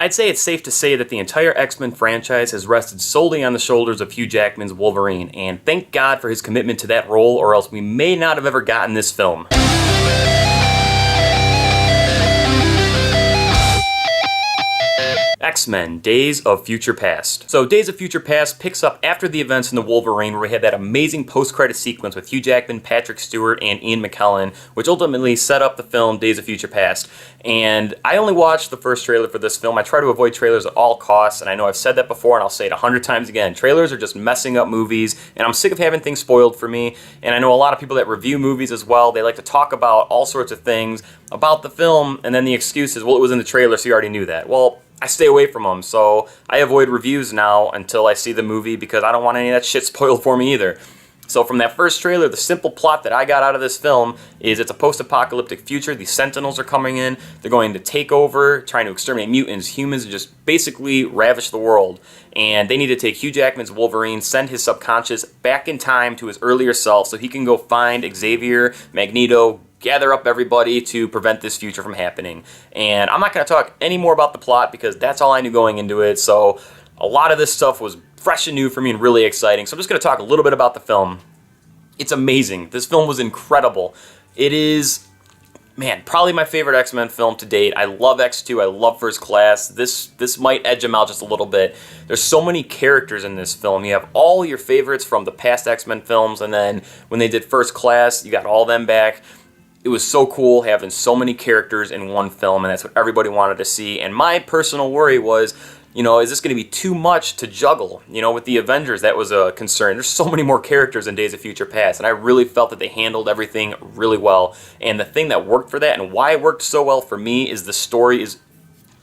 I'd say it's safe to say that the entire X-Men franchise has rested solely on the shoulders of Hugh Jackman's Wolverine, and thank God for his commitment to that role, or else we may not have ever gotten this film. X-Men, Days of Future Past. So Days of Future Past picks up after the events in the Wolverine, where we had that amazing post-credit sequence with Hugh Jackman, Patrick Stewart, and Ian McKellen, which ultimately set up the film Days of Future Past. And I only watched the first trailer for this film. I try to avoid trailers at all costs, and I know I've said that before, and I'll say it 100 times again. Trailers are just messing up movies, and I'm sick of having things spoiled for me. And I know a lot of people that review movies as well, they like to talk about all sorts of things about the film, and then the excuse is, well, it was in the trailer, so you already knew that. Well, I stay away from them, so I avoid reviews now until I see the movie because I don't want any of that shit spoiled for me either. So from that first trailer, the simple plot that I got out of this film is it's a post-apocalyptic future. The Sentinels are coming in. They're going to take over, trying to exterminate mutants, humans, and just basically ravish the world. And they need to take Hugh Jackman's Wolverine, send his subconscious back in time to his earlier self so he can go find Xavier, Magneto, gather up everybody to prevent this future from happening. And I'm not going to talk any more about the plot because that's all I knew going into it. So a lot of this stuff was fresh and new for me and really exciting. So I'm just going to talk a little bit about the film. It's amazing. This film was incredible. It is, man, probably my favorite X-Men film to date. I love X2. I love First Class. This might edge them out just a little bit. There's so many characters in this film. You have all your favorites from the past X-Men films, and then when they did First Class, you got all them back. It was so cool having so many characters in one film, and that's what everybody wanted to see. And my personal worry was, is this going to be too much to juggle? With the Avengers, that was a concern. There's so many more characters in Days of Future Past, and I really felt that they handled everything really well. And the thing that worked for that, and why it worked so well for me, is the story is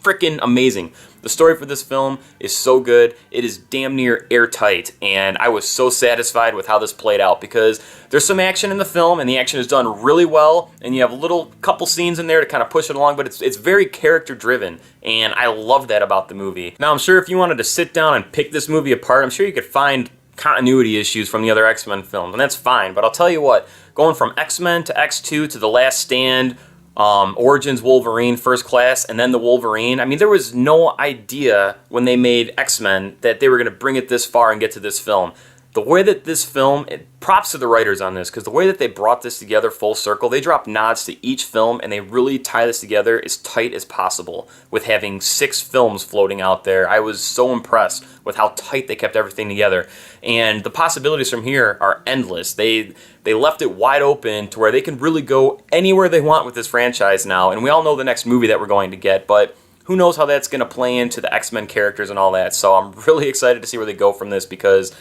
freaking amazing. The story for this film is so good. It is damn near airtight, and I was so satisfied with how this played out because there's some action in the film, and the action is done really well, and you have a little couple scenes in there to kind of push it along, but it's very character-driven, and I love that about the movie. Now, I'm sure if you wanted to sit down and pick this movie apart, I'm sure you could find continuity issues from the other X-Men films, and that's fine, but I'll tell you what, going from X-Men to X2 to The Last Stand, Origins Wolverine, First Class, and then the Wolverine. I mean, there was no idea when they made X-Men that they were going to bring it this far and get to this film. The way that this film, props to the writers on this, because the way that they brought this together full circle, they dropped nods to each film, and they really tie this together as tight as possible with having 6 films floating out there. I was so impressed with how tight they kept everything together. And the possibilities from here are endless. They left it wide open to where they can really go anywhere they want with this franchise now, and we all know the next movie that we're going to get, but who knows how that's going to play into the X-Men characters and all that. So I'm really excited to see where they go from this because,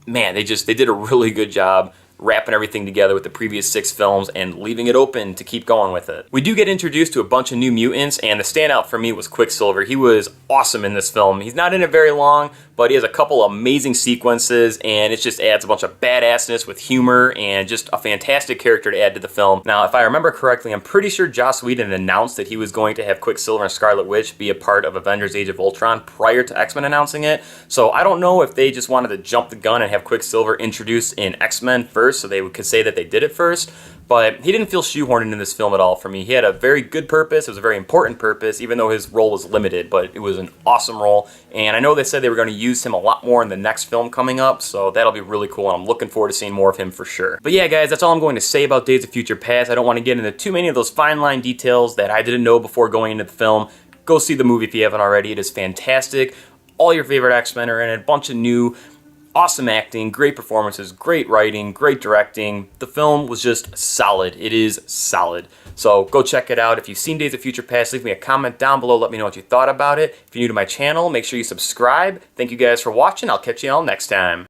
man, they did a really good job wrapping everything together with the previous 6 films and leaving it open to keep going with it. We do get introduced to a bunch of new mutants, and the standout for me was Quicksilver. He was awesome in this film. He's not in it very long, but he has a couple amazing sequences, and it just adds a bunch of badassness with humor and just a fantastic character to add to the film. Now, if I remember correctly, I'm pretty sure Joss Whedon announced that he was going to have Quicksilver and Scarlet Witch be a part of Avengers Age of Ultron prior to X-Men announcing it, so I don't know if they just wanted to jump the gun and have Quicksilver introduced in X-Men first so they could say that they did it first, but he didn't feel shoehorned into this film at all for me. He had a very good purpose. It was a very important purpose, even though his role was limited, but it was an awesome role, and I know they said they were going to use him a lot more in the next film coming up, so that'll be really cool, and I'm looking forward to seeing more of him for sure. But yeah, guys, that's all I'm going to say about Days of Future Past. I don't want to get into too many of those fine line details that I didn't know before going into the film. Go see the movie if you haven't already. It is fantastic. All your favorite X-Men are in it, a bunch of new awesome acting, great performances, great writing, great directing. The film was just solid. It is solid. So go check it out. If you've seen Days of Future Past, leave me a comment down below. Let me know what you thought about it. If you're new to my channel, make sure you subscribe. Thank you guys for watching. I'll catch you all next time.